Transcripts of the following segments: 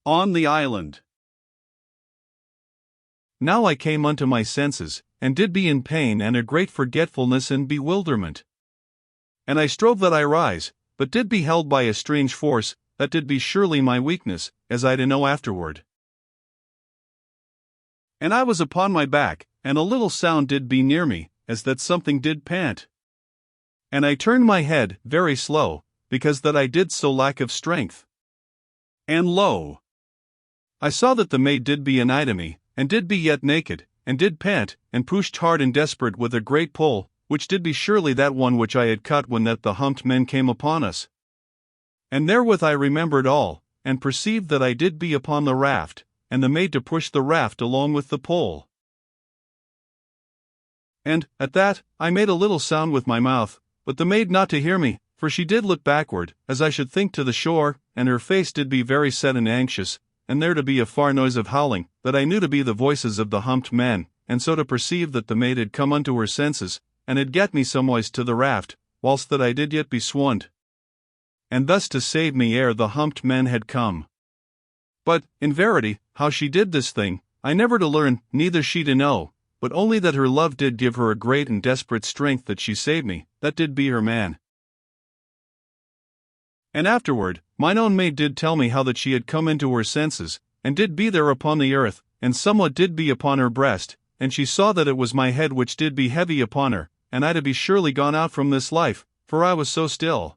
On the island. Now I came unto my senses, and did be in pain and a great forgetfulness and bewilderment. And I strove that I rise, but did be held by a strange force, that did be surely my weakness, as I to know afterward. And I was upon my back, and a little sound did be near me, as that something did pant. And I turned my head very slow, because that I did so lack of strength. And lo! I saw that the maid did be anigh to me, and did be yet naked, and did pant, and pushed hard and desperate with a great pole, which did be surely that one which I had cut when that the humped men came upon us. And therewith I remembered all, and perceived that I did be upon the raft, and the maid to push the raft along with the pole. And, at that, I made a little sound with my mouth, but the maid not to hear me, for she did look backward, as I should think to the shore, and her face did be very set and anxious, and there to be a far noise of howling, that I knew to be the voices of the humped men, and so to perceive that the maid had come unto her senses, and had gat me somewise to the raft, whilst that I did yet be swooned. And thus to save me ere the humped men had come. But, in verity, how she did this thing, I never to learn, neither she to know, but only that her love did give her a great and desperate strength that she saved me, that did be her man. And afterward, mine own maid did tell me how that she had come into her senses, and did be there upon the earth, and somewhat did be upon her breast, and she saw that it was my head which did be heavy upon her, and I to be surely gone out from this life, for I was so still.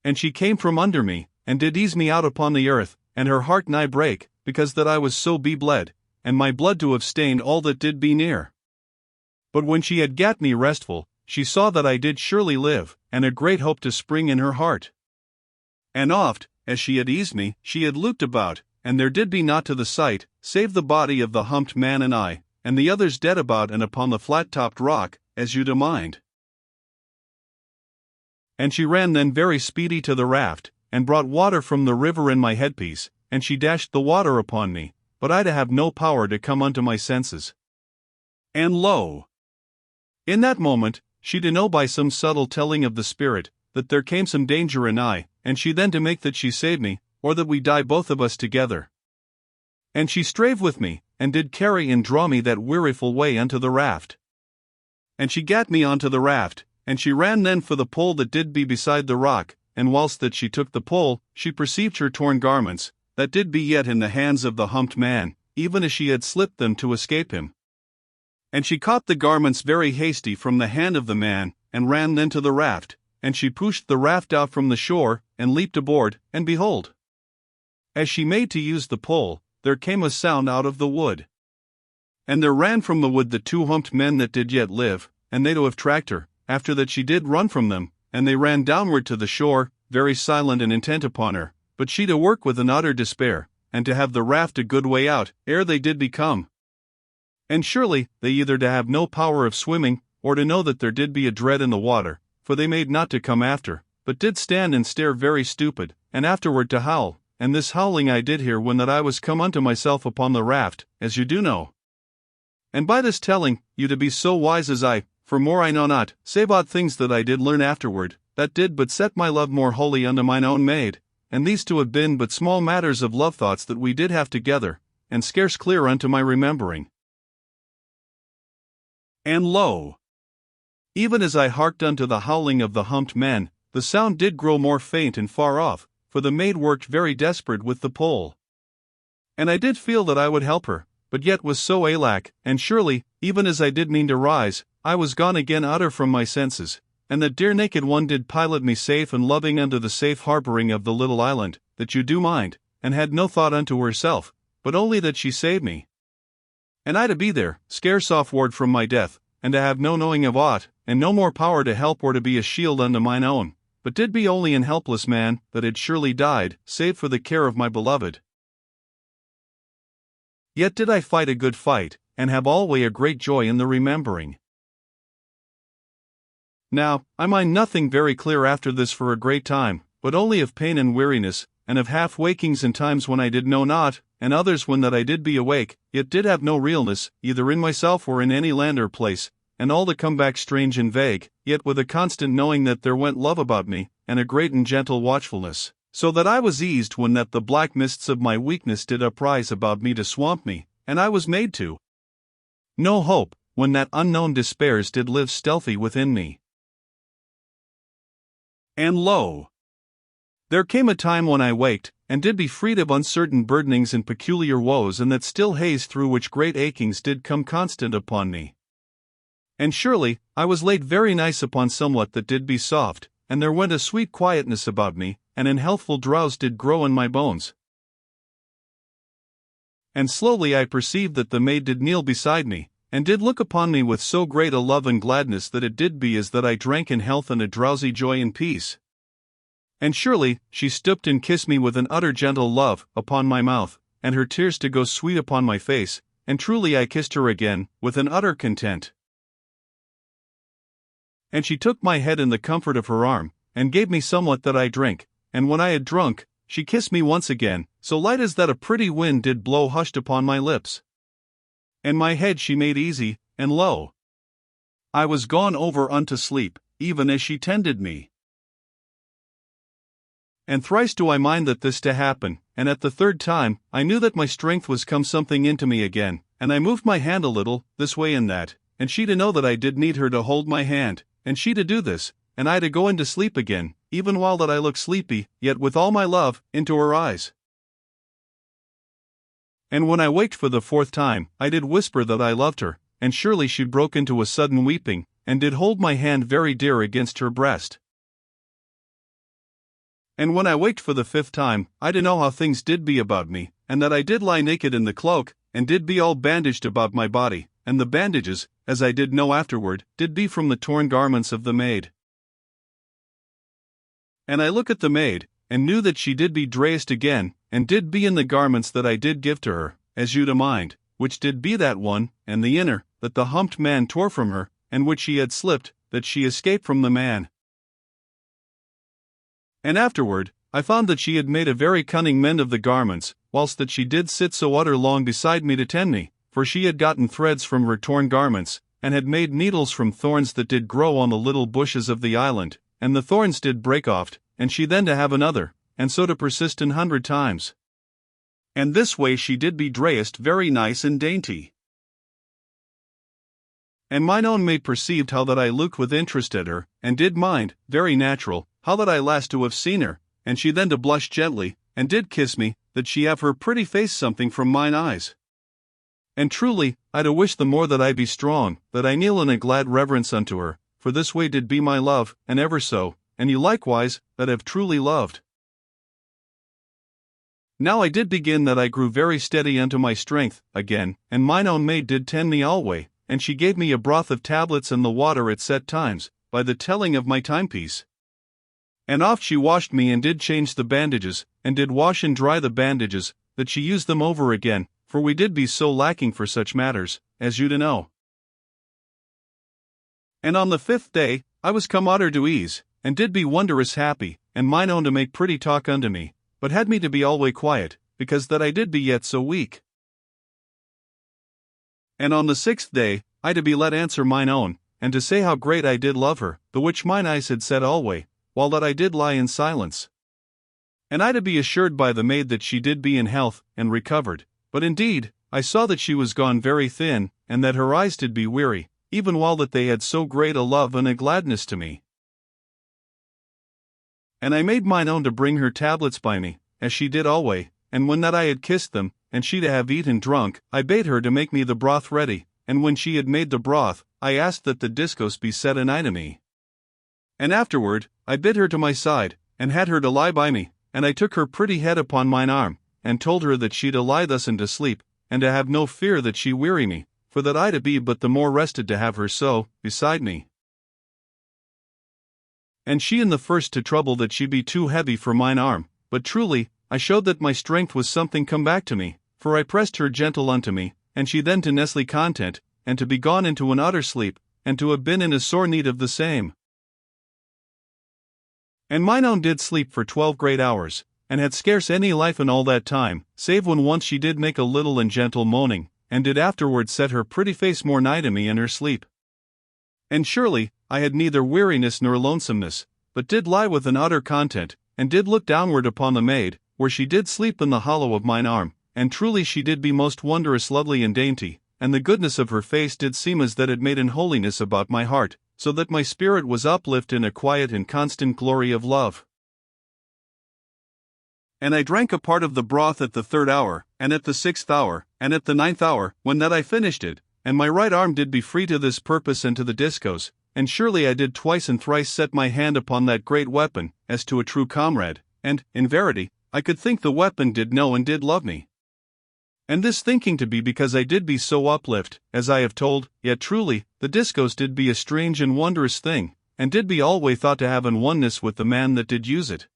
And she came from under me, and did ease me out upon the earth, and her heart nigh brake, because that I was so be-bled, and my blood to have stained all that did be near. But when she had gat me restful, she saw that I did surely live, and a great hope to spring in her heart. And oft, as she had eased me, she had looked about, and there did be naught to the sight, save the body of the humped man and I, and the others dead about and upon the flat-topped rock, as you to mind. And she ran then very speedy to the raft, and brought water from the river in my headpiece, and she dashed the water upon me, but I to have no power to come unto my senses. And lo! In that moment, she to know by some subtle telling of the Spirit, that there came some danger anigh, and she then to make that she save me, or that we die both of us together. And she strave with me, and did carry and draw me that weariful way unto the raft. And she gat me onto the raft, and she ran then for the pole that did be beside the rock, and whilst that she took the pole, she perceived her torn garments, that did be yet in the hands of the humped man, even as she had slipped them to escape him. And she caught the garments very hasty from the hand of the man, and ran then to the raft, and she pushed the raft out from the shore, and leaped aboard, and behold! As she made to use the pole, there came a sound out of the wood. And there ran from the wood the two humped men that did yet live, and they to have tracked her, after that she did run from them, and they ran downward to the shore, very silent and intent upon her, but she to work with an utter despair, and to have the raft a good way out, ere they did become. And surely, they either to have no power of swimming, or to know that there did be a dread in the water, for they made not to come after, but did stand and stare very stupid, and afterward to howl, and this howling I did hear when that I was come unto myself upon the raft, as you do know. And by this telling, you to be so wise as I, for more I know not, save odd things that I did learn afterward, that did but set my love more wholly unto mine own maid, and these to have been but small matters of love thoughts that we did have together, and scarce clear unto my remembering. And lo! Even as I harked unto the howling of the humped men, the sound did grow more faint and far off, for the maid worked very desperate with the pole. And I did feel that I would help her, but yet was so alack, and surely, even as I did mean to rise, I was gone again utter from my senses, and that dear naked one did pilot me safe and loving unto the safe harbouring of the little island, that you do mind, and had no thought unto herself, but only that she saved me. And I to be there, scarce off ward from my death, and to have no knowing of aught, and no more power to help or to be a shield unto mine own, but did be only an helpless man, that had surely died, save for the care of my beloved. Yet did I fight a good fight, and have alway a great joy in the remembering. Now, I mind nothing very clear after this for a great time, but only of pain and weariness, and of half-wakings and times when I did know not, and others when that I did be awake, yet did have no realness, either in myself or in any land or place, and all to come back strange and vague, yet with a constant knowing that there went love about me, and a great and gentle watchfulness, So that I was eased when that the black mists of my weakness did uprise about me to swamp me, and I was made to no hope, when that unknown despairs did live stealthy within me. And lo! There came a time when I waked, and did be freed of uncertain burdenings and peculiar woes, and that still haze through which great achings did come constant upon me. And surely, I was laid very nice upon somewhat that did be soft, and there went a sweet quietness about me, and an healthful drowse did grow in my bones. And slowly I perceived that the maid did kneel beside me, and did look upon me with so great a love and gladness that it did be as that I drank in health and a drowsy joy and peace. And surely, she stooped and kissed me with an utter gentle love upon my mouth, and her tears to go sweet upon my face, and truly I kissed her again, with an utter content. And she took my head in the comfort of her arm, and gave me somewhat that I drink, and when I had drunk, she kissed me once again, so light as that a pretty wind did blow hushed upon my lips. And my head she made easy, and lo! I was gone over unto sleep, even as she tended me. And thrice do I mind that this to happen, and at the third time, I knew that my strength was come something into me again, and I moved my hand a little, this way and that, and she to know that I did need her to hold my hand, and she to do this, and I to go into sleep again, even while that I looked sleepy, yet with all my love, into her eyes. And when I waked for the fourth time, I did whisper that I loved her, and surely she broke into a sudden weeping, and did hold my hand very dear against her breast. And when I waked for the fifth time, I did know how things did be about me, and that I did lie naked in the cloak, and did be all bandaged about my body, and the bandages, as I did know afterward, did be from the torn garments of the maid. And I look at the maid, and knew that she did be dressed again, and did be in the garments that I did give to her, as you to mind, which did be that one, and the inner, that the humped man tore from her, and which she had slipped, that she escaped from the man. And afterward, I found that she had made a very cunning mend of the garments, whilst that she did sit so utter long beside me to tend me, for she had gotten threads from her torn garments, and had made needles from thorns that did grow on the little bushes of the island, and the thorns did break oft, and she then to have another, and so to persist 100 times. And this way she did be dressed very nice and dainty. And mine own maid perceived how that I looked with interest at her, and did mind, very natural, how that I last to have seen her, and she then to blush gently, and did kiss me, that she have her pretty face something from mine eyes. And truly, I do wish the more that I be strong, that I kneel in a glad reverence unto her, for this way did be my love, and ever so, and you likewise, that have truly loved. Now I did begin that I grew very steady unto my strength, again, and mine own maid did tend me alway, and she gave me a broth of tablets and the water at set times, by the telling of my timepiece. And oft she washed me and did change the bandages, and did wash and dry the bandages, that she used them over again, for we did be so lacking for such matters, as you to know. And on the fifth day, I was come utter to ease, and did be wondrous happy, and mine own to make pretty talk unto me, but had me to be alway quiet, because that I did be yet so weak. And on the sixth day, I to be let answer mine own, and to say how great I did love her, the which mine eyes had said alway, while that I did lie in silence. And I to be assured by the maid that she did be in health, and recovered, but indeed, I saw that she was gone very thin, and that her eyes did be weary, even while that they had so great a love and a gladness to me. And I made mine own to bring her tablets by me, as she did alway, and when that I had kissed them, and she to have eaten and drunk, I bade her to make me the broth ready, and when she had made the broth, I asked that the discos be set anigh me. And afterward, I bid her to my side, and had her to lie by me, and I took her pretty head upon mine arm, and told her that she to lie thus and to sleep, and to have no fear that she weary me, for that I to be but the more rested to have her so, beside me. And she in the first to trouble that she be too heavy for mine arm, but truly, I showed that my strength was something come back to me, for I pressed her gentle unto me, and she then to nestle content, and to be gone into an utter sleep, and to have been in a sore need of the same. And mine own did sleep for 12 great hours, and had scarce any life in all that time, save when once she did make a little and gentle moaning, and did afterward set her pretty face more nigh to me in her sleep. And surely, I had neither weariness nor lonesomeness, but did lie with an utter content, and did look downward upon the maid, where she did sleep in the hollow of mine arm, and truly she did be most wondrous lovely and dainty, and the goodness of her face did seem as that it made an holiness about my heart, so that my spirit was uplift in a quiet and constant glory of love. And I drank a part of the broth at the 3rd hour, and at the 6th hour, and at the 9th hour, when that I finished it, and my right arm did be free to this purpose and to the discourse, and surely I did twice and thrice set my hand upon that great weapon, as to a true comrade, and, in verity, I could think the weapon did know and did love me. And this thinking to be because I did be so uplift, as I have told, yet truly, the discourse did be a strange and wondrous thing, and did be alway thought to have an oneness with the man that did use it.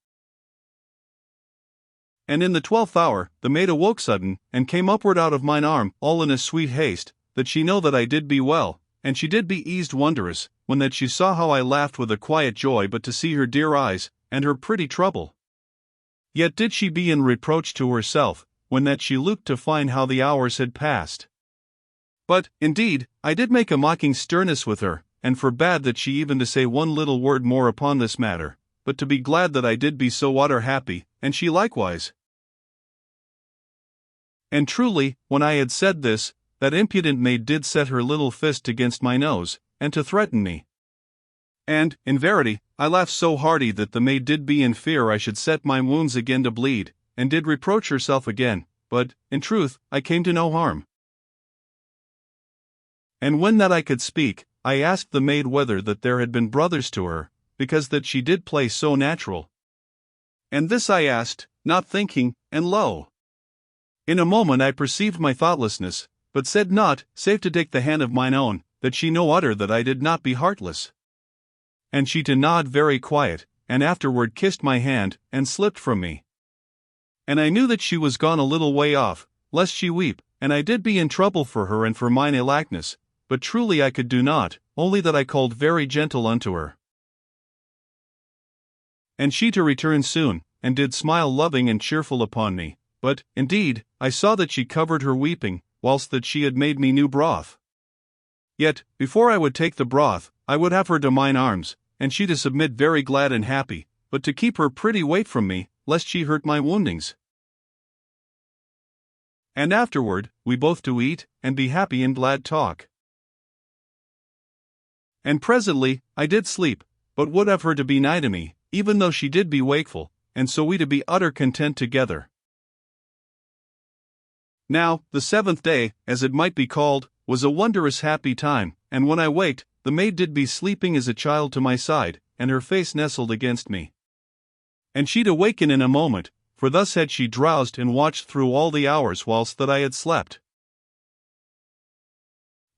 And in the 12th hour, the maid awoke sudden, and came upward out of mine arm, all in a sweet haste, that she know that I did be well, and she did be eased wondrous, when that she saw how I laughed with a quiet joy but to see her dear eyes, and her pretty trouble. Yet did she be in reproach to herself, when that she looked to find how the hours had passed. But, indeed, I did make a mocking sternness with her, and forbade that she even to say one little word more upon this matter, but to be glad that I did be so utter happy, and she likewise. And truly, when I had said this, that impudent maid did set her little fist against my nose, and to threaten me. And, in verity, I laughed so hearty that the maid did be in fear I should set my wounds again to bleed, and did reproach herself again, but, in truth, I came to no harm. And when that I could speak, I asked the maid whether that there had been brothers to her, because that she did play so natural. And this I asked, not thinking, and lo! In a moment I perceived my thoughtlessness, but said not, save to take the hand of mine own, that she no utter that I did not be heartless. And she to nod very quiet, and afterward kissed my hand, and slipped from me. And I knew that she was gone a little way off, lest she weep, and I did be in trouble for her and for mine alackness, but truly I could do naught, only that I called very gentle unto her. And she to return soon, and did smile loving and cheerful upon me, but, indeed, I saw that she covered her weeping, whilst that she had made me new broth. Yet, before I would take the broth, I would have her to mine arms, and she to submit very glad and happy, but to keep her pretty weight from me, lest she hurt my woundings. And afterward, we both to eat, and be happy in glad talk. And presently, I did sleep, but would have her to be nigh to me, even though she did be wakeful, and so we to be utter content together. Now, the 7th day, as it might be called, was a wondrous happy time, and when I waked, the maid did be sleeping as a child to my side, and her face nestled against me. And she'd awaken in a moment, for thus had she drowsed and watched through all the hours whilst that I had slept.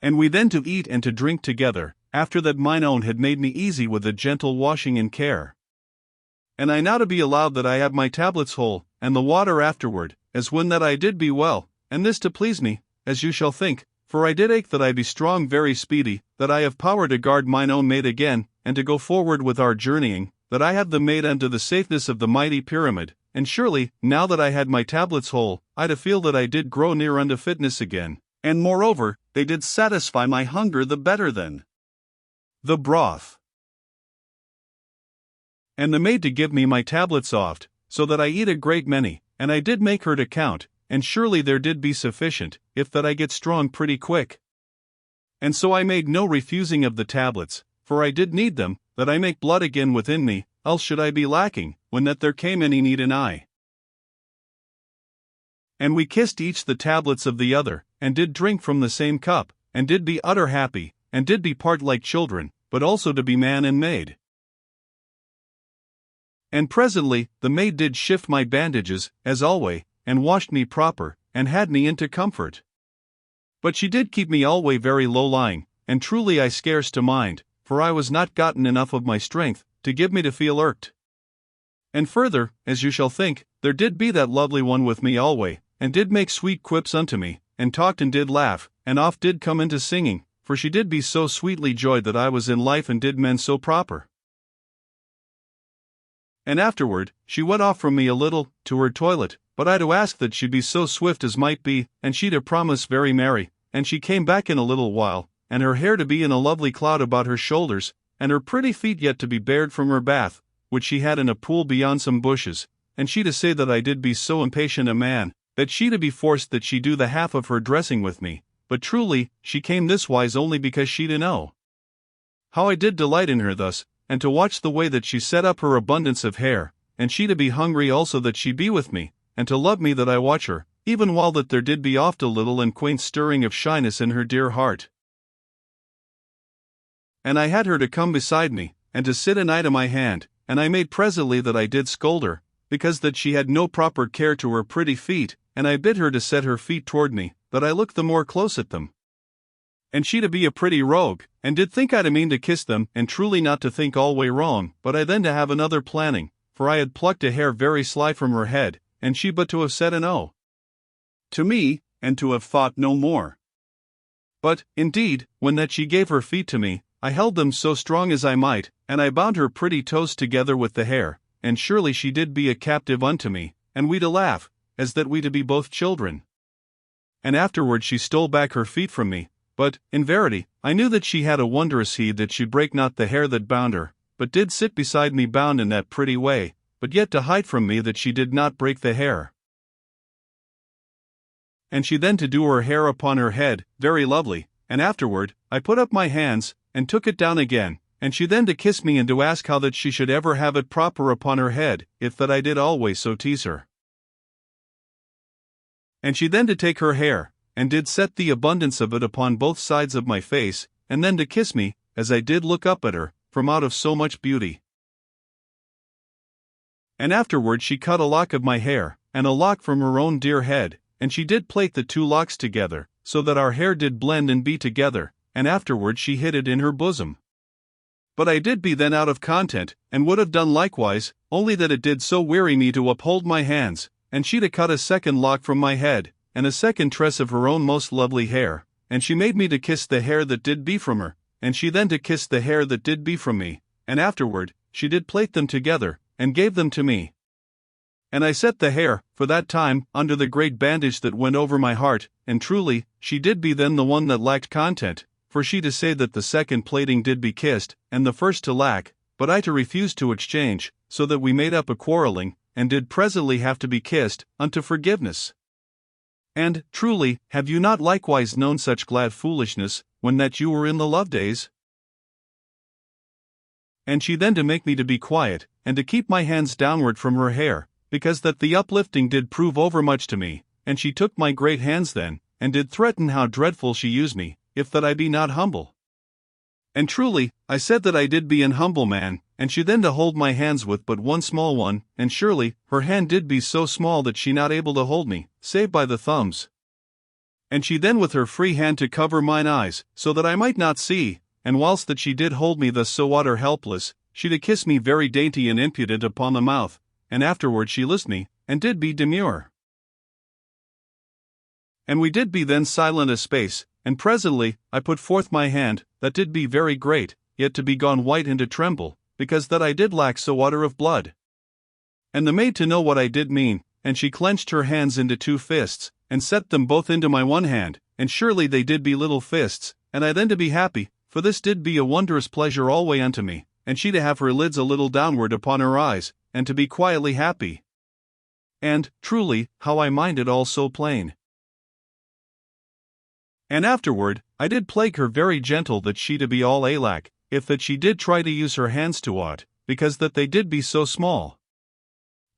And we then to eat and to drink together, after that mine own had made me easy with a gentle washing and care. And I now to be allowed that I have my tablets whole, and the water afterward, as when that I did be well, and this to please me, as you shall think, for I did ache that I be strong very speedy, that I have power to guard mine own maid again, and to go forward with our journeying, that I have the maid unto the safeness of the mighty pyramid, and surely, now that I had my tablets whole, I to feel that I did grow near unto fitness again, and moreover, they did satisfy my hunger the better than the broth. And the maid to give me my tablets oft, so that I eat a great many, and I did make her to count, and surely there did be sufficient, if that I get strong pretty quick. And so I made no refusing of the tablets, for I did need them, that I make blood again within me, else should I be lacking, when that there came any need in I. And we kissed each the tablets of the other, and did drink from the same cup, and did be utter happy, and did be part like children, but also to be man and maid. And presently, the maid did shift my bandages, as alway, and washed me proper, and had me into comfort. But she did keep me alway very low-lying, and truly I scarce to mind, for I was not gotten enough of my strength, to give me to feel irked. And further, as you shall think, there did be that lovely one with me alway, and did make sweet quips unto me, and talked and did laugh, and oft did come into singing, for she did be so sweetly joyed that I was in life and did mend so proper. And afterward, she went off from me a little, to her toilet, but I to ask that she be so swift as might be, and she to promise very merry, and she came back in a little while, and her hair to be in a lovely cloud about her shoulders, and her pretty feet yet to be bared from her bath, which she had in a pool beyond some bushes, and she to say that I did be so impatient a man, that she to be forced that she do the half of her dressing with me, but truly, she came this wise only because she to know how I did delight in her thus, and to watch the way that she set up her abundance of hair, and she to be hungry also that she be with me, and to love me that I watch her, even while that there did be oft a little and quaint stirring of shyness in her dear heart. And I had her to come beside me, and to sit an eye to my hand, and I made presently that I did scold her, because that she had no proper care to her pretty feet, and I bid her to set her feet toward me, that I looked the more close at them. And she to be a pretty rogue, and did think I to mean to kiss them, and truly not to think alway wrong, but I then to have another planning, for I had plucked a hair very sly from her head, and she but to have said an O to me, and to have thought no more. But, indeed, when that she gave her feet to me, I held them so strong as I might, and I bound her pretty toes together with the hair, and surely she did be a captive unto me, and we to laugh, as that we to be both children. And afterward she stole back her feet from me, but, in verity, I knew that she had a wondrous heed that she brake not the hair that bound her, but did sit beside me bound in that pretty way, but yet to hide from me that she did not break the hair. And she then to do her hair upon her head, very lovely, and afterward, I put up my hands, and took it down again, and she then to kiss me and to ask how that she should ever have it proper upon her head, if that I did always so tease her. And she then to take her hair, and did set the abundance of it upon both sides of my face, and then to kiss me, as I did look up at her, from out of so much beauty. And afterward she cut a lock of my hair, and a lock from her own dear head, and she did plait the two locks together, so that our hair did blend and be together, and afterward she hid it in her bosom. But I did be then out of content, and would have done likewise, only that it did so weary me to uphold my hands, and she to cut a second lock from my head, and a second tress of her own most lovely hair, and she made me to kiss the hair that did be from her, and she then to kiss the hair that did be from me, and afterward, she did plait them together, and gave them to me. And I set the hair, for that time, under the great bandage that went over my heart, and truly, she did be then the one that lacked content, for she to say that the second plaiting did be kissed, and the first to lack, but I to refuse to exchange, so that we made up a quarrelling, and did presently have to be kissed, unto forgiveness. And, truly, have you not likewise known such glad foolishness, when that you were in the love days? And she then to make me to be quiet, and to keep my hands downward from her hair, because that the uplifting did prove overmuch to me, and she took my great hands then, and did threaten how dreadful she used me, if that I be not humble. And truly, I said that I did be an humble man, and she then to hold my hands with but one small one, and surely, her hand did be so small that she not able to hold me, save by the thumbs. And she then with her free hand to cover mine eyes, so that I might not see, and whilst that she did hold me thus so utter helpless, she to kiss me very dainty and impudent upon the mouth, and afterward she list me, and did be demure. And we did be then silent a space, and presently, I put forth my hand, that did be very great, yet to be gone white and to tremble, because that I did lack so utter of blood. And the maid to know what I did mean, and she clenched her hands into two fists, and set them both into my one hand, and surely they did be little fists, and I then to be happy, for this did be a wondrous pleasure alway unto me, and she to have her lids a little downward upon her eyes, and to be quietly happy. And, truly, how I minded all so plain. And afterward, I did plague her very gentle that she to be all alack, if that she did try to use her hands to aught, because that they did be so small.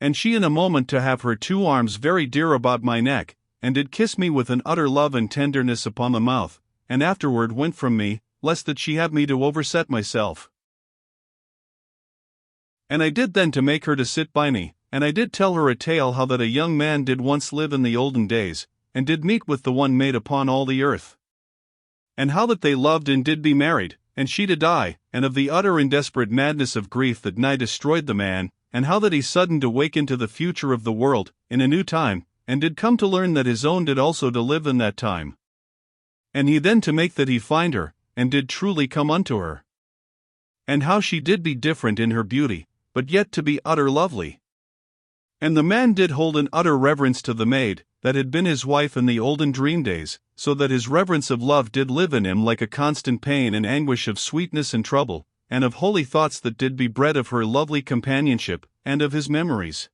And she in a moment to have her two arms very dear about my neck, and did kiss me with an utter love and tenderness upon the mouth, and afterward went from me, lest that she have me to overset myself. And I did then to make her to sit by me, and I did tell her a tale how that a young man did once live in the olden days, and did meet with the one made upon all the earth. And how that they loved and did be married, and she to die, and of the utter and desperate madness of grief that nigh destroyed the man, and how that he sudden to wake into the future of the world, in a new time, and did come to learn that his own did also to live in that time. And he then to make that he find her, and did truly come unto her. And how she did be different in her beauty, but yet to be utter lovely. And the man did hold an utter reverence to the maid, that had been his wife in the olden dream days, so that his reverence of love did live in him like a constant pain and anguish of sweetness and trouble, and of holy thoughts that did be bred of her lovely companionship, and of his memories.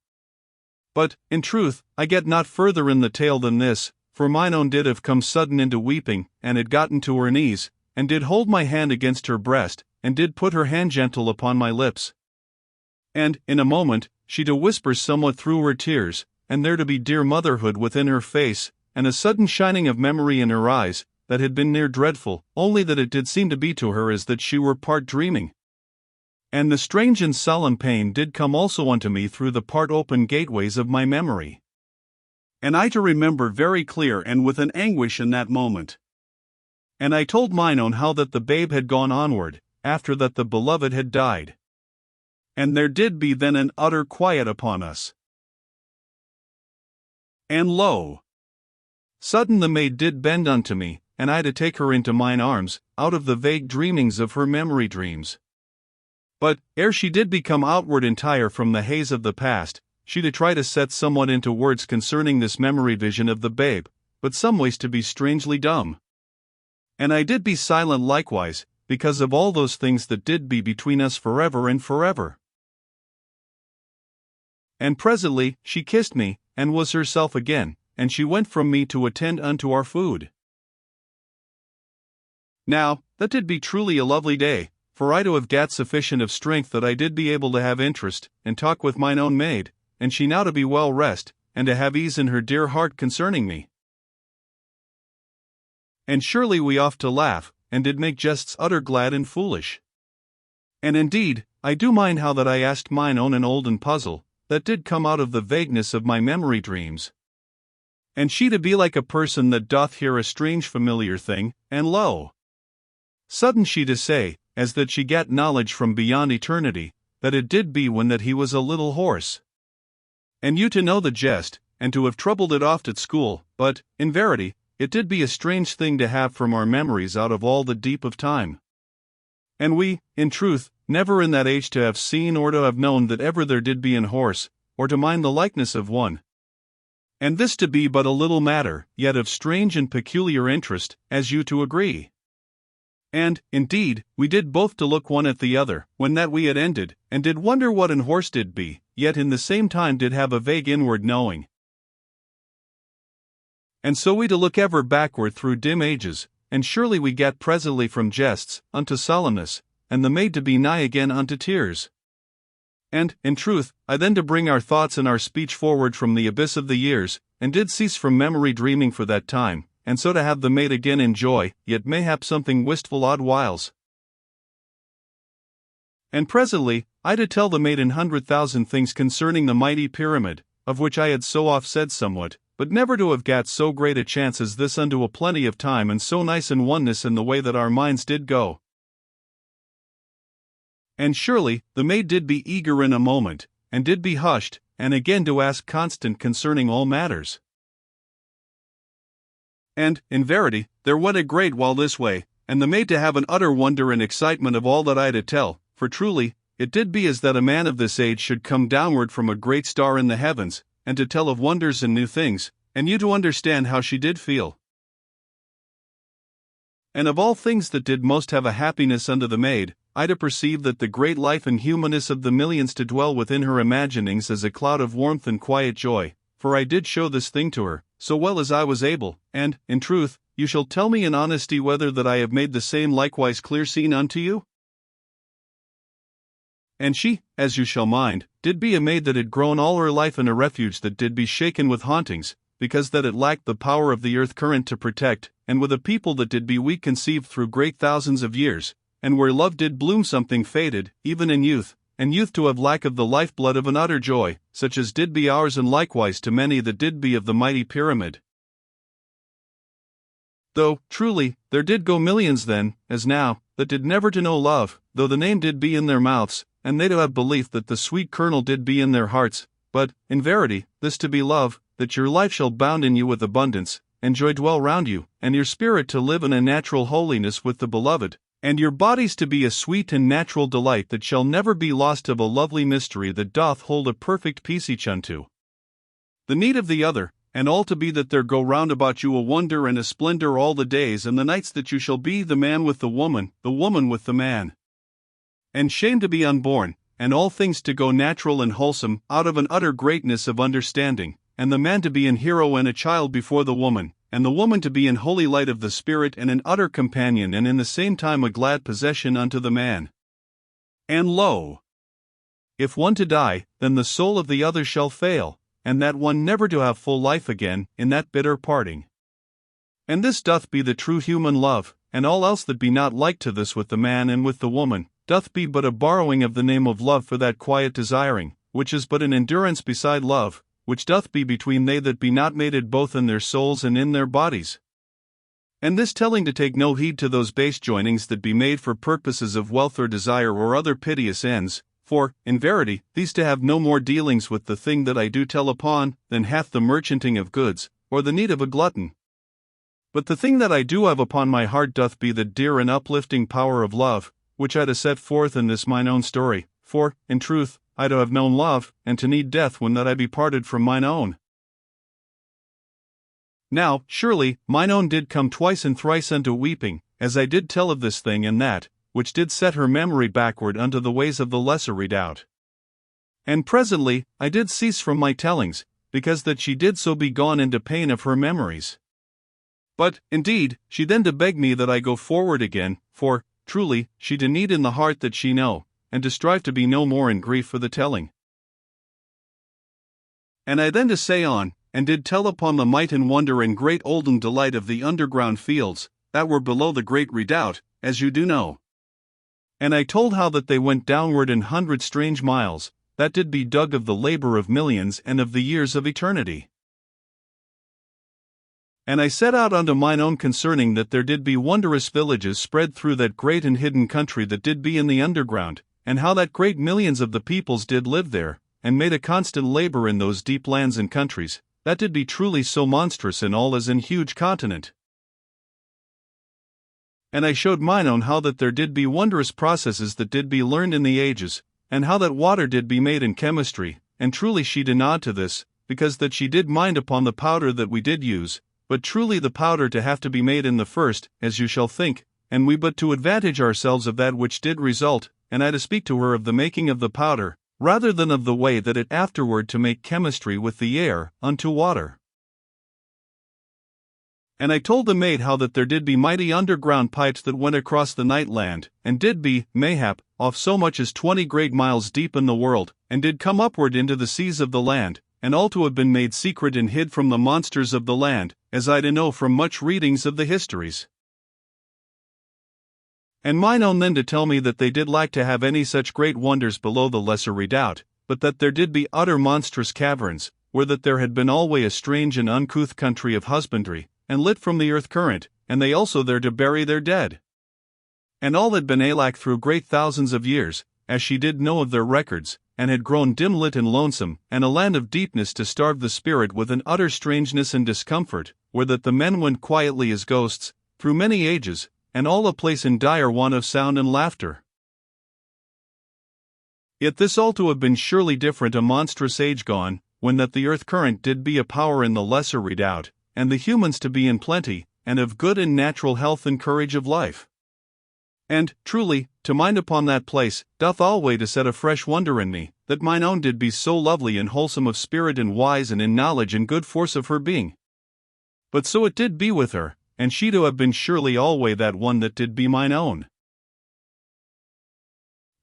But, in truth, I get not further in the tale than this, for mine own did have come sudden into weeping, and had gotten to her knees, and did hold my hand against her breast, and did put her hand gentle upon my lips. And, in a moment, she to whisper somewhat through her tears, and there to be dear motherhood within her face, and a sudden shining of memory in her eyes, that had been near dreadful, only that it did seem to be to her as that she were part dreaming. And the strange and solemn pain did come also unto me through the part open gateways of my memory. And I to remember very clear and with an anguish in that moment. And I told mine own how that the babe had gone onward, after that the beloved had died. And there did be then an utter quiet upon us. And lo! Sudden the maid did bend unto me, and I to take her into mine arms, out of the vague dreamings of her memory dreams. But, ere she did become outward entire from the haze of the past, she to try to set somewhat into words concerning this memory vision of the babe, but some ways to be strangely dumb. And I did be silent likewise, because of all those things that did be between us forever and forever. And presently she kissed me, and was herself again, and she went from me to attend unto our food. Now, that did be truly a lovely day, for I to have gat sufficient of strength that I did be able to have interest, and talk with mine own maid, and she now to be well rest, and to have ease in her dear heart concerning me. And surely we oft to laugh, and did make jests utter glad and foolish. And indeed, I do mind how that I asked mine own an olden puzzle, that did come out of the vagueness of my memory dreams. And she to be like a person that doth hear a strange familiar thing, and lo! Sudden she to say, as that she gat knowledge from beyond eternity, that it did be when that he was a little horse. And you to know the jest, and to have troubled it oft at school, but, in verity, it did be a strange thing to have from our memories out of all the deep of time. And we, in truth, never in that age to have seen or to have known that ever there did be an horse, or to mind the likeness of one. And this to be but a little matter, yet of strange and peculiar interest, as you to agree. And, indeed, we did both to look one at the other, when that we had ended, and did wonder what an horse did be, yet in the same time did have a vague inward knowing. And so we to look ever backward through dim ages, and surely we gat presently from jests, unto solemnness, and the maid to be nigh again unto tears. And, in truth, I then to bring our thoughts and our speech forward from the abyss of the years, and did cease from memory dreaming for that time, and so to have the maid again in joy, yet mayhap something wistful odd whiles. And presently, I did tell the maid 100,000 things concerning the mighty pyramid, of which I had so oft said somewhat, but never to have gat so great a chance as this unto a plenty of time and so nice an oneness in the way that our minds did go. And surely, the maid did be eager in a moment, and did be hushed, and again to ask constant concerning all matters. And, in verity, there went a great while this way, and the maid to have an utter wonder and excitement of all that I to tell, for truly, it did be as that a man of this age should come downward from a great star in the heavens, and to tell of wonders and new things, and you to understand how she did feel. And of all things that did most have a happiness unto the maid, I to perceive that the great life and humanness of the millions to dwell within her imaginings as a cloud of warmth and quiet joy, for I did show this thing to her, so well as I was able, and, in truth, you shall tell me in honesty whether that I have made the same likewise clear seen unto you? And she, as you shall mind, did be a maid that had grown all her life in a refuge that did be shaken with hauntings, because that it lacked the power of the earth current to protect, and with a people that did be weak conceived through great thousands of years, and where love did bloom something faded, even in youth, and youth to have lack of the lifeblood of an utter joy, such as did be ours and likewise to many that did be of the mighty pyramid. Though, truly, there did go millions then, as now, that did never to know love, though the name did be in their mouths, and they to have belief that the sweet kernel did be in their hearts, but, in verity, this to be love, that your life shall bound in you with abundance, and joy dwell round you, and your spirit to live in a natural holiness with the beloved, and your bodies to be a sweet and natural delight that shall never be lost of a lovely mystery that doth hold a perfect peace each unto the need of the other, and all to be that there go round about you a wonder and a splendor all the days and the nights that you shall be the man with the woman with the man. and shame to be unborn, and all things to go natural and wholesome, out of an utter greatness of understanding, and the man to be an hero and a child before the woman, and the woman to be in holy light of the Spirit and an utter companion and in the same time a glad possession unto the man. And lo! If one to die, then the soul of the other shall fail, and that one never to have full life again, in that bitter parting. And this doth be the true human love, and all else that be not like to this with the man and with the woman, doth be but a borrowing of the name of love for that quiet desiring, which is but an endurance beside love, which doth be between they that be not mated both in their souls and in their bodies. And this telling to take no heed to those base joinings that be made for purposes of wealth or desire or other piteous ends, for, in verity, these to have no more dealings with the thing that I do tell upon, than hath the merchanting of goods, or the need of a glutton. But the thing that I do have upon my heart doth be the dear and uplifting power of love, which I to set forth in this mine own story, for, in truth, I to have known love, and to need death when that I be parted from mine own. Now, surely, mine own did come twice and thrice unto weeping, as I did tell of this thing and that, which did set her memory backward unto the ways of the lesser redoubt. And presently, I did cease from my tellings, because that she did so be gone into pain of her memories. But, indeed, she then to beg me that I go forward again, for, truly, she to need in the heart that she know, and to strive to be no more in grief for the telling. And I then to say on, and did tell upon the might and wonder and great olden delight of the underground fields, that were below the great redoubt, as you do know. And I told how that they went downward in 100 strange miles, that did be dug of the labor of millions and of the years of eternity. And I set out unto mine own concerning that there did be wondrous villages spread through that great and hidden country that did be in the underground, and how that great millions of the peoples did live there, and made a constant labor in those deep lands and countries, that did be truly so monstrous in all as in huge continent. And I showed mine own how that there did be wondrous processes that did be learned in the ages, and how that water did be made in chemistry, and truly she did nod to this, because that she did mind upon the powder that we did use, but truly the powder to have to be made in the first, as you shall think, and we but to advantage ourselves of that which did result, and I to speak to her of the making of the powder, rather than of the way that it afterward to make chemistry with the air, unto water. And I told the maid how that there did be mighty underground pipes that went across the night land, and did be, mayhap, off so much as 20 great miles deep in the world, and did come upward into the seas of the land, and all to have been made secret and hid from the monsters of the land, as I to know from much readings of the histories. And mine own then to tell me that they did lack to have any such great wonders below the lesser redoubt, but that there did be utter monstrous caverns, where that there had been alway a strange and uncouth country of husbandry, and lit from the earth current, and they also there to bury their dead. And all had been alack through great thousands of years, as she did know of their records, and had grown dim lit and lonesome, and a land of deepness to starve the spirit with an utter strangeness and discomfort, where that the men went quietly as ghosts, through many ages, and all a place in dire want of sound and laughter. Yet this all to have been surely different a monstrous age gone, when that the earth current did be a power in the lesser redoubt, and the humans to be in plenty, and of good and natural health and courage of life. And, truly, to mind upon that place, doth alway to set a fresh wonder in me, that mine own did be so lovely and wholesome of spirit and wise and in knowledge and good force of her being. But so it did be with her, and she to have been surely alway that one that did be mine own.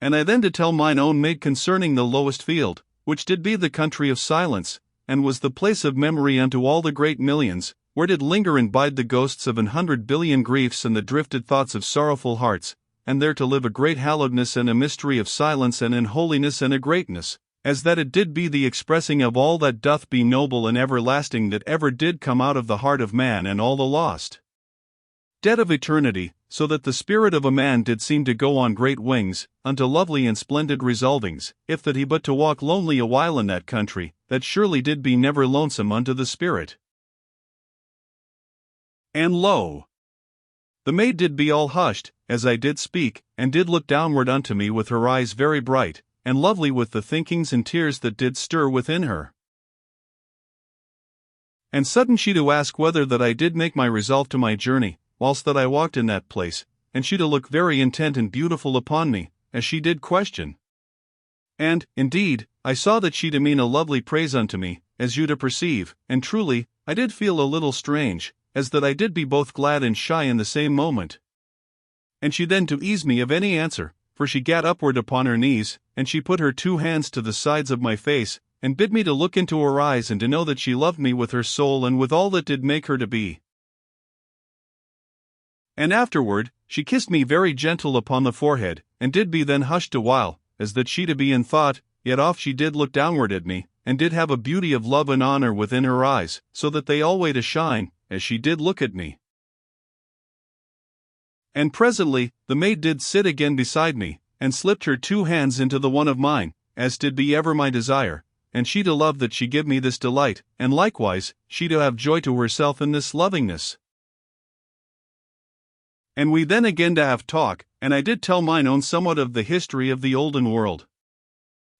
And I then to tell mine own maid concerning the lowest field, which did be the country of silence, and was the place of memory unto all the great millions, where did linger and bide the ghosts of 100 billion griefs and the drifted thoughts of sorrowful hearts, and there to live a great hallowedness and a mystery of silence and in holiness and a greatness, as that it did be the expressing of all that doth be noble and everlasting that ever did come out of the heart of man and all the lost dead of eternity, so that the spirit of a man did seem to go on great wings, unto lovely and splendid resolvings, if that he but to walk lonely a while in that country, that surely did be never lonesome unto the spirit. And lo! The maid did be all hushed, as I did speak, and did look downward unto me with her eyes very bright, and lovely with the thinkings and tears that did stir within her. And sudden she to ask whether that I did make my resolve to my journey, whilst that I walked in that place, and she to look very intent and beautiful upon me, as she did question. And, indeed, I saw that she to mean a lovely praise unto me, as you to perceive, and truly, I did feel a little strange, as that I did be both glad and shy in the same moment. And she then to ease me of any answer, for she gat upward upon her knees, and she put her 2 hands to the sides of my face, and bid me to look into her eyes and to know that she loved me with her soul and with all that did make her to be. And afterward, she kissed me very gentle upon the forehead, and did be then hushed a while, as that she to be in thought, yet oft she did look downward at me, and did have a beauty of love and honor within her eyes, so that they alway to shine, as she did look at me. And presently, the maid did sit again beside me, and slipped her 2 hands into the one of mine, as did be ever my desire, and she to love that she give me this delight, and likewise, she to have joy to herself in this lovingness. And we then again to have talk, and I did tell mine own somewhat of the history of the olden world.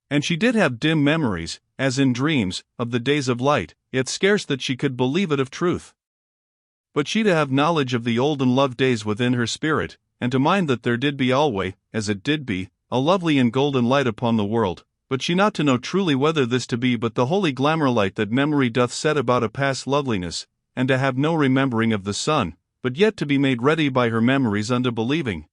And she did have dim memories, as in dreams, of the days of light, yet scarce that she could believe it of truth. But she to have knowledge of the olden love days within her spirit, and to mind that there did be alway, as it did be, a lovely and golden light upon the world, but she not to know truly whether this to be but the holy glamour light that memory doth set about a past loveliness, and to have no remembering of the sun, but yet to be made ready by her memories unto believing.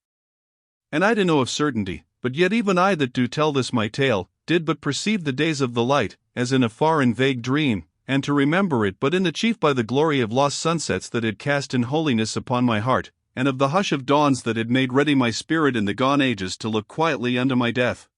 And I to know of certainty, but yet even I that do tell this my tale, did but perceive the days of the light, as in a far and vague dream, and to remember it but in the chief by the glory of lost sunsets that had cast in holiness upon my heart, and of the hush of dawns that had made ready my spirit in the gone ages to look quietly unto my death.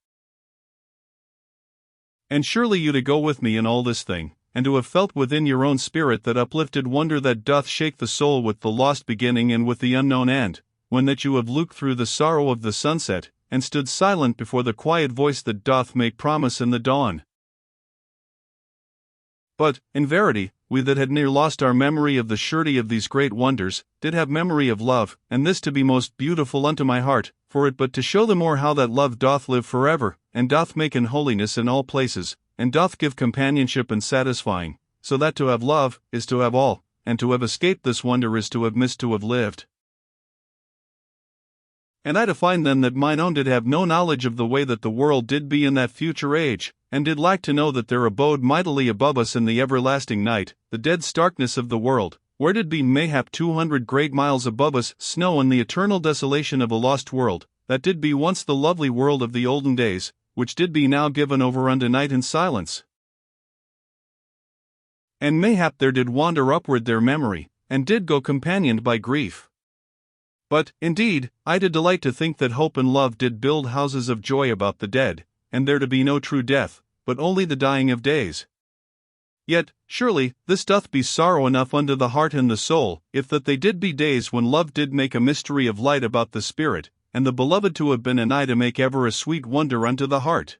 And surely you to go with me in all this thing, and to have felt within your own spirit that uplifted wonder that doth shake the soul with the lost beginning and with the unknown end, when that you have looked through the sorrow of the sunset, and stood silent before the quiet voice that doth make promise in the dawn. But, in verity, we that had near lost our memory of the surety of these great wonders, did have memory of love, and this to be most beautiful unto my heart, for it but to show the more how that love doth live forever, and doth make in holiness in all places, and doth give companionship and satisfying, so that to have love, is to have all, and to have escaped this wonder is to have missed to have lived. And I to find then that mine own did have no knowledge of the way that the world did be in that future age, and did lack to know that there abode mightily above us in the everlasting night, the dead starkness of the world, where did be mayhap 200 great miles above us snow and the eternal desolation of a lost world, that did be once the lovely world of the olden days, which did be now given over unto night and silence. And mayhap there did wander upward their memory, and did go companioned by grief. But, indeed, I did delight to think that hope and love did build houses of joy about the dead, and there to be no true death, but only the dying of days. Yet, surely, this doth be sorrow enough unto the heart and the soul, if that they did be days when love did make a mystery of light about the spirit, and the beloved to have been an eye to make ever a sweet wonder unto the heart.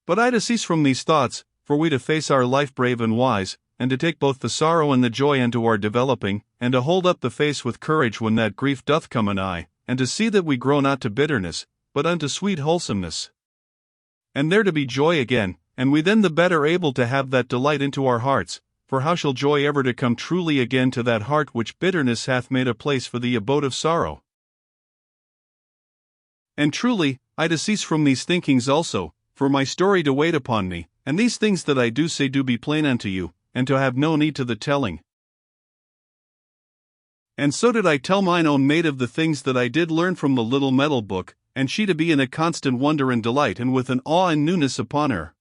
But I to cease from these thoughts, for we to face our life brave and wise, and to take both the sorrow and the joy unto our developing, and to hold up the face with courage when that grief doth come anigh, and to see that we grow not to bitterness, but unto sweet wholesomeness. And there to be joy again, and we then the better able to have that delight into our hearts, for how shall joy ever to come truly again to that heart which bitterness hath made a place for the abode of sorrow? And truly, I to cease from these thinkings also, for my story to wait upon me, and these things that I do say do be plain unto you, and to have no need to the telling. And so did I tell mine own maid of the things that I did learn from the little metal book, and she to be in a constant wonder and delight and with an awe and newness upon her.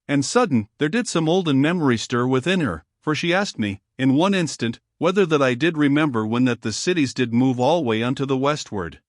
And sudden, there did some olden memory stir within her, for she asked me, in one instant, whether that I did remember when that the cities did move alway unto the westward.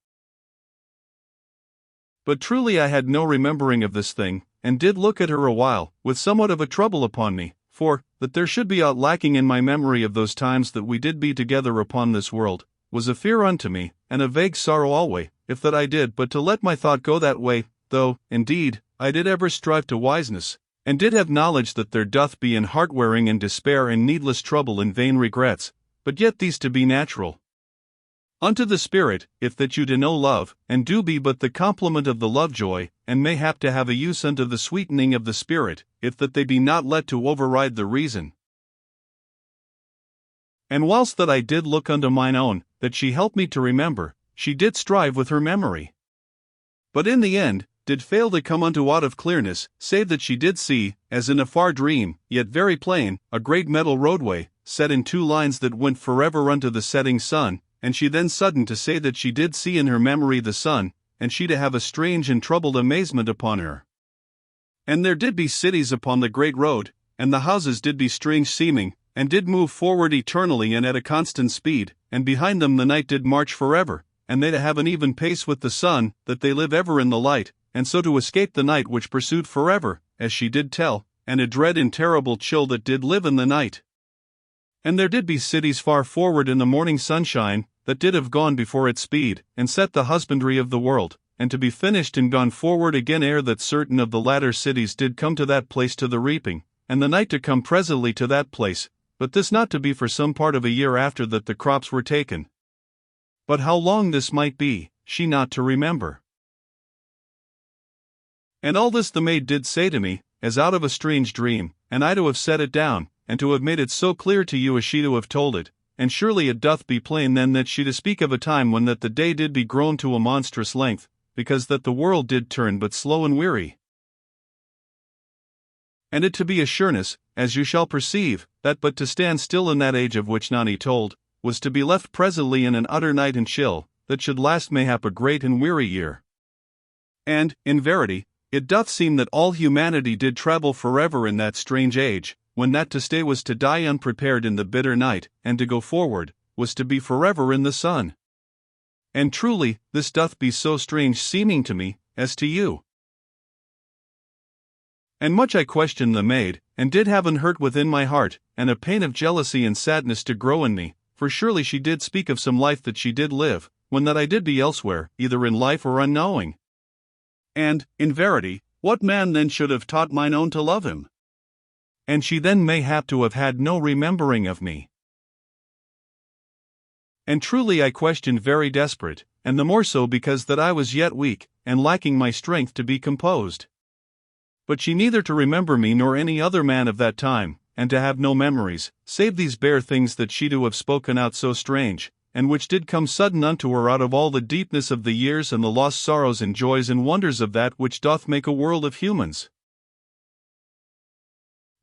But truly I had no remembering of this thing, and did look at her a while, with somewhat of a trouble upon me, for, that there should be aught lacking in my memory of those times that we did be together upon this world, was a fear unto me, and a vague sorrow alway, if that I did but to let my thought go that way, though, indeed, I did ever strive to wiseness, and did have knowledge that there doth be in heart-wearing and despair and needless trouble and vain regrets, but yet these to be natural. Unto the spirit, if that you do know love, and do be but the complement of the love-joy, and mayhap to have a use unto the sweetening of the spirit, if that they be not let to override the reason. And whilst that I did look unto mine own, that she helped me to remember, she did strive with her memory. But in the end, did fail to come unto aught of clearness, save that she did see, as in a far dream, yet very plain, a great metal roadway, set in 2 lines that went forever unto the setting sun, and she then sudden to say that she did see in her memory the sun, and she to have a strange and troubled amazement upon her. And there did be cities upon the great road, and the houses did be strange seeming, and did move forward eternally and at a constant speed, and behind them the night did march forever, and they to have an even pace with the sun, that they live ever in the light, and so to escape the night which pursued forever, as she did tell, and a dread and terrible chill that did live in the night. And there did be cities far forward in the morning sunshine, that did have gone before its speed, and set the husbandry of the world, and to be finished and gone forward again ere that certain of the latter cities did come to that place to the reaping, and the night to come presently to that place, but this not to be for some part of a year after that the crops were taken. But how long this might be, she not to remember. And all this the maid did say to me, as out of a strange dream, and I to have set it down, and to have made it so clear to you as she to have told it, and surely it doth be plain then that she to speak of a time when that the day did be grown to a monstrous length, because that the world did turn but slow and weary. And it to be a sureness, as you shall perceive, that but to stand still in that age of which Nani told, was to be left presently in an utter night and chill, that should last mayhap a great and weary year. And, in verity, it doth seem that all humanity did travel forever in that strange age, when that to stay was to die unprepared in the bitter night, and to go forward, was to be forever in the sun. And truly, this doth be so strange seeming to me, as to you. And much I questioned the maid, and did have an hurt within my heart, and a pain of jealousy and sadness to grow in me, for surely she did speak of some life that she did live, when that I did be elsewhere, either in life or unknowing. And, in verity, what man then should have taught mine own to love him? And she then mayhap to have had no remembering of me. And truly I questioned very desperate, and the more so because that I was yet weak, and lacking my strength to be composed. But she neither to remember me nor any other man of that time, and to have no memories, save these bare things that she to have spoken out so strange, and which did come sudden unto her out of all the deepness of the years and the lost sorrows and joys and wonders of that which doth make a world of humans.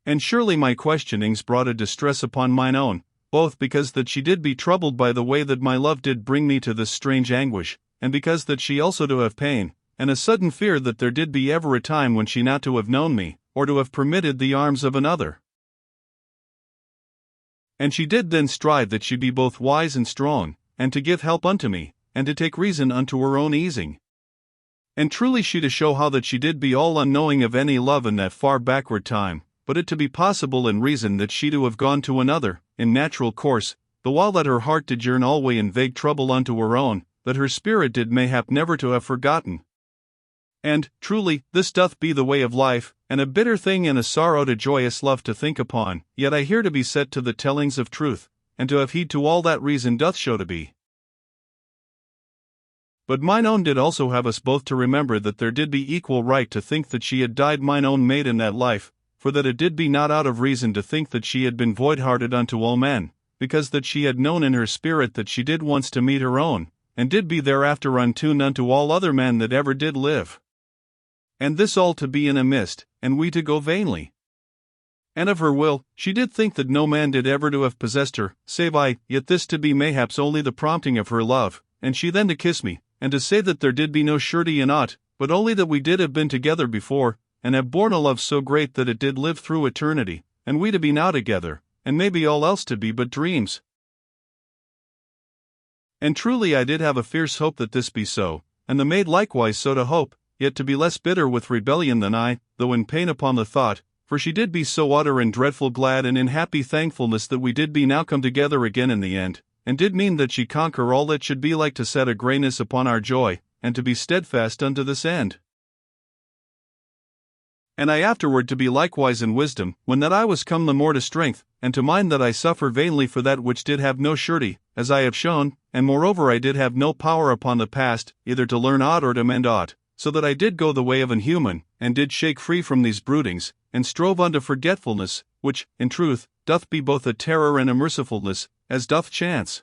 And surely my questionings brought a distress upon mine own, both because that she did be troubled by the way that my love did bring me to this strange anguish, and because that she also to have pain, and a sudden fear that there did be ever a time when she not to have known me, or to have permitted the arms of another. And she did then strive that she be both wise and strong, and to give help unto me, and to take reason unto her own easing. And truly she to show how that she did be all unknowing of any love in that far backward time, but it to be possible in reason that she to have gone to another, in natural course, the while that her heart did yearn alway in vague trouble unto her own, that her spirit did mayhap never to have forgotten. And, truly, this doth be the way of life, and a bitter thing and a sorrow to joyous love to think upon, yet I hear to be set to the tellings of truth, and to have heed to all that reason doth show to be. But mine own did also have us both to remember that there did be equal right to think that she had died mine own maid in that life, for that it did be not out of reason to think that she had been void-hearted unto all men, because that she had known in her spirit that she did once to meet her own, and did be thereafter untuned unto all other men that ever did live. And this all to be in a mist, and we to go vainly. And of her will, she did think that no man did ever to have possessed her, save I, yet this to be mayhaps only the prompting of her love, and she then to kiss me, and to say that there did be no surety in aught, but only that we did have been together before, and have borne a love so great that it did live through eternity, and we to be now together, and maybe all else to be but dreams. And truly I did have a fierce hope that this be so, and the maid likewise so to hope, yet to be less bitter with rebellion than I, though in pain upon the thought, for she did be so utter and dreadful glad and in happy thankfulness that we did be now come together again in the end, and did mean that she conquer all that should be like to set a greyness upon our joy, and to be steadfast unto this end. And I afterward to be likewise in wisdom, when that I was come the more to strength, and to mind that I suffer vainly for that which did have no surety, as I have shown, and moreover I did have no power upon the past, either to learn aught or to mend aught, so that I did go the way of an human, and did shake free from these broodings, and strove unto forgetfulness, which, in truth, doth be both a terror and a mercifulness, as doth chance.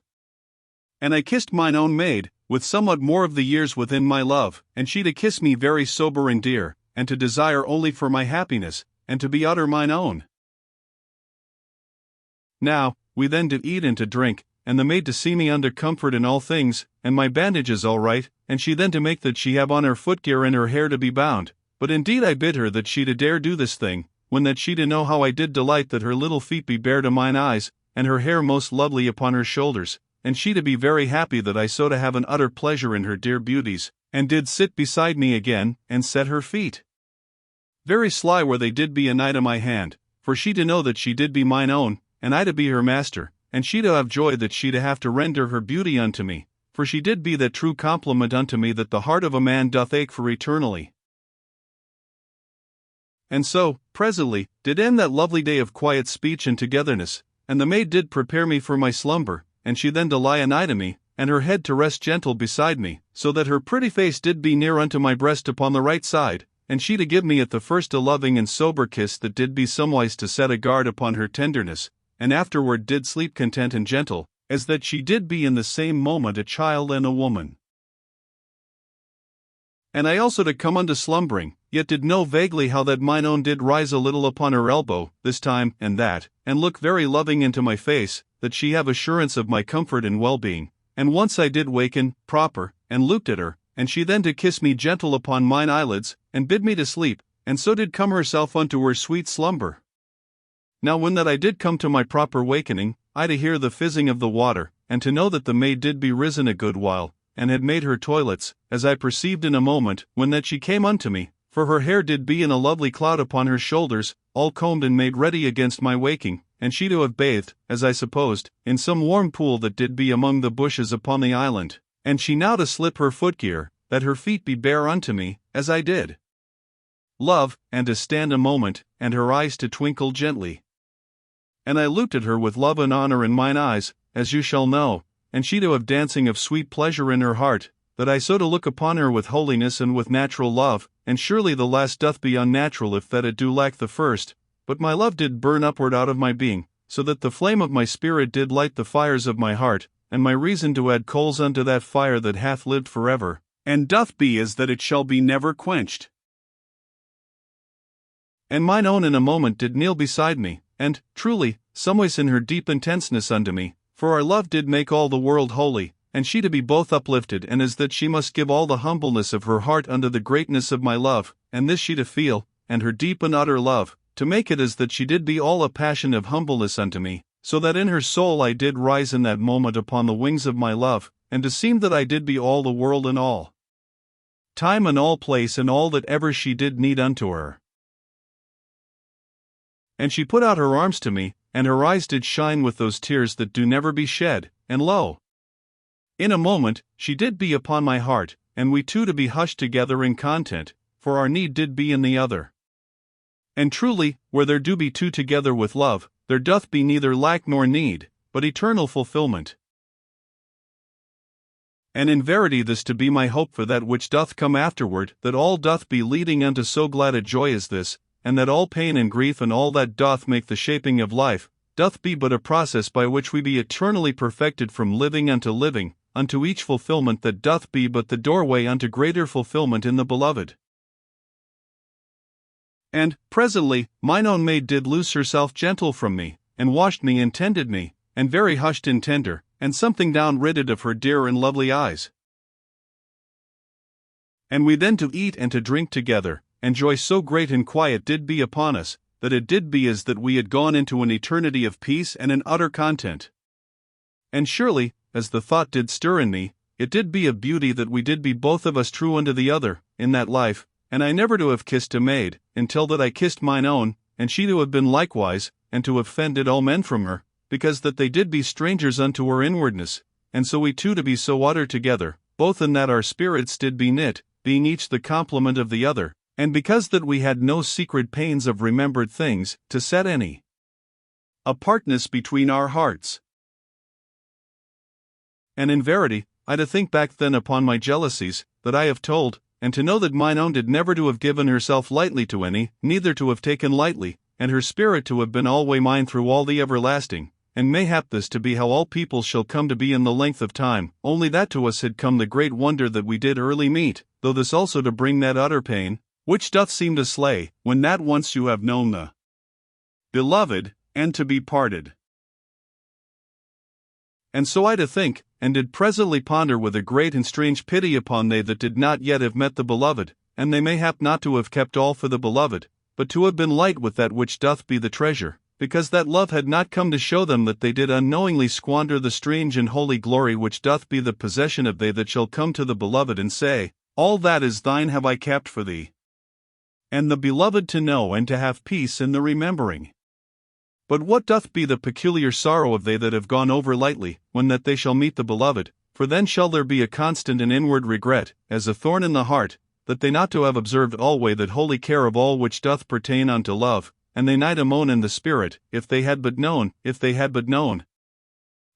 And I kissed mine own maid, with somewhat more of the years within my love, and she to kiss me very sober and dear, and to desire only for my happiness, and to be utter mine own. Now, we then to eat and to drink, and the maid to see me under comfort in all things, and my bandages all right, and she then to make that she have on her footgear and her hair to be bound. But indeed I bid her that she to dare do this thing, when that she to know how I did delight that her little feet be bare to mine eyes, and her hair most lovely upon her shoulders, and she to be very happy that I so to have an utter pleasure in her dear beauties, and did sit beside me again, and set her feet. Very sly were they did be a night o' my hand, for she to know that she did be mine own, and I to be her master, and she to have joy that she to have to render her beauty unto me, for she did be that true compliment unto me that the heart of a man doth ache for eternally. And so, presently, did end that lovely day of quiet speech and togetherness, and the maid did prepare me for my slumber, and she then to lie anigh to me, and her head to rest gentle beside me, so that her pretty face did be near unto my breast upon the right side, and she to give me at the first a loving and sober kiss that did be somewise to set a guard upon her tenderness, and afterward did sleep content and gentle, as that she did be in the same moment a child and a woman. And I also to come unto slumbering, yet did know vaguely how that mine own did rise a little upon her elbow, this time and that, and look very loving into my face, that she have assurance of my comfort and well-being. And once I did waken, proper, and looked at her, and she then to kiss me gentle upon mine eyelids, and bid me to sleep, and so did come herself unto her sweet slumber. Now when that I did come to my proper wakening, I to hear the fizzing of the water, and to know that the maid did be risen a good while, and had made her toilets, as I perceived in a moment, when that she came unto me, for her hair did be in a lovely cloud upon her shoulders, all combed and made ready against my waking, and she to have bathed, as I supposed, in some warm pool that did be among the bushes upon the island, and she now to slip her footgear, that her feet be bare unto me, as I did love, and to stand a moment, and her eyes to twinkle gently. And I looked at her with love and honor in mine eyes, as you shall know, and she to have dancing of sweet pleasure in her heart, that I so to look upon her with holiness and with natural love, and surely the last doth be unnatural if that it do lack the first, but my love did burn upward out of my being, so that the flame of my spirit did light the fires of my heart, and my reason to add coals unto that fire that hath lived forever, and doth be as that it shall be never quenched. And mine own in a moment did kneel beside me, and, truly, someways in her deep intenseness unto me, for our love did make all the world holy, and she to be both uplifted and as that she must give all the humbleness of her heart unto the greatness of my love, and this she to feel, and her deep and utter love, to make it as that she did be all a passion of humbleness unto me, so that in her soul I did rise in that moment upon the wings of my love, and to seem that I did be all the world and all time and all place and all that ever she did need unto her. And she put out her arms to me, and her eyes did shine with those tears that do never be shed, and lo! In a moment, she did be upon my heart, and we two to be hushed together in content, for our need did be in the other. And truly, where there do be two together with love, there doth be neither lack nor need, but eternal fulfillment. And in verity this to be my hope for that which doth come afterward, that all doth be leading unto so glad a joy as this, and that all pain and grief and all that doth make the shaping of life, doth be but a process by which we be eternally perfected from living, unto each fulfillment that doth be but the doorway unto greater fulfillment in the Beloved. And, presently, mine own maid did loose herself gentle from me, and washed me and tended me, and very hushed and tender, and something down ridded of her dear and lovely eyes. And we then to eat and to drink together, and joy so great and quiet did be upon us, that it did be as that we had gone into an eternity of peace and an utter content. And surely, as the thought did stir in me, it did be of beauty that we did be both of us true unto the other, in that life, and I never to have kissed a maid, until that I kissed mine own, and she to have been likewise, and to have fended all men from her, because that they did be strangers unto her inwardness, and so we two to be so utter together, both in that our spirits did be knit, being each the complement of the other, and because that we had no secret pains of remembered things, to set any apartness between our hearts. And in verity, I to think back then upon my jealousies, that I have told, and to know that mine own did never to have given herself lightly to any, neither to have taken lightly, and her spirit to have been alway mine through all the everlasting, and mayhap this to be how all people shall come to be in the length of time, only that to us had come the great wonder that we did early meet, though this also to bring that utter pain, which doth seem to slay, when that once you have known the beloved, and to be parted. And so I to think, and did presently ponder with a great and strange pity upon they that did not yet have met the beloved, and they mayhap not to have kept all for the beloved, but to have been light with that which doth be the treasure, because that love had not come to show them that they did unknowingly squander the strange and holy glory which doth be the possession of they that shall come to the beloved and say, all that is thine have I kept for thee. And the beloved to know and to have peace in the remembering. But what doth be the peculiar sorrow of they that have gone over lightly, when that they shall meet the beloved, for then shall there be a constant and inward regret, as a thorn in the heart, that they not to have observed alway that holy care of all which doth pertain unto love, and they night moan in the spirit, if they had but known, if they had but known.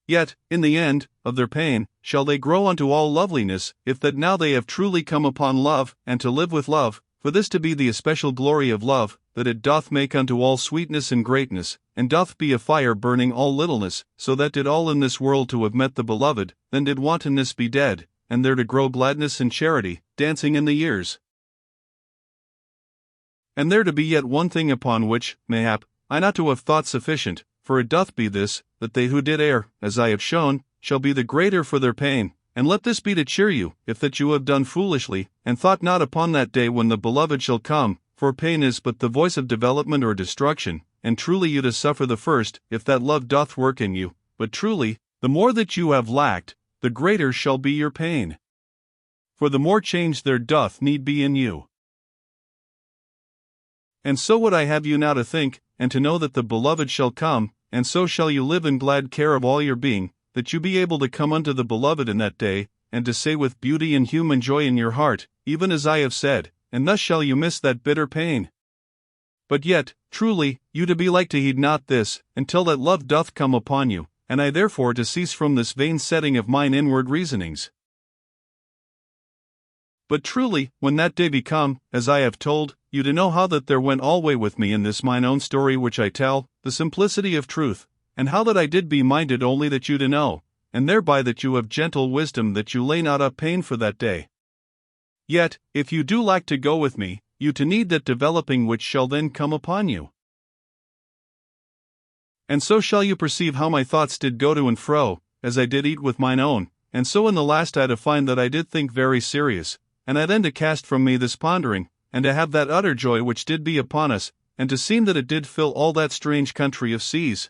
Yet, in the end of their pain, shall they grow unto all loveliness, if that now they have truly come upon love, and to live with love, for this to be the especial glory of love, that it doth make unto all sweetness and greatness, and doth be a fire burning all littleness, so that did all in this world to have met the beloved, then did wantonness be dead, and there to grow gladness and charity, dancing in the years. And there to be yet one thing upon which, mayhap, I not to have thought sufficient, for it doth be this, that they who did err, as I have shown, shall be the greater for their pain, and let this be to cheer you, if that you have done foolishly, and thought not upon that day when the beloved shall come, for pain is but the voice of development or destruction, and truly you to suffer the first, if that love doth work in you, but truly, the more that you have lacked, the greater shall be your pain. For the more change there doth need be in you. And so would I have you now to think, and to know that the beloved shall come, and so shall you live in glad care of all your being, that you be able to come unto the beloved in that day, and to say with beauty and human joy in your heart, even as I have said, and thus shall you miss that bitter pain. But yet, truly, you to be like to heed not this, until that love doth come upon you, and I therefore to cease from this vain setting of mine inward reasonings. But truly, when that day be come, as I have told, you to know how that there went alway with me in this mine own story which I tell, the simplicity of truth, and how that I did be minded only that you to know, and thereby that you have gentle wisdom that you lay not up pain for that day. Yet, if you do lack to go with me, you to need that developing which shall then come upon you. And so shall you perceive how my thoughts did go to and fro, as I did eat with mine own, and so in the last I to find that I did think very serious, and I then to cast from me this pondering, and to have that utter joy which did be upon us, and to seem that it did fill all that strange country of seas.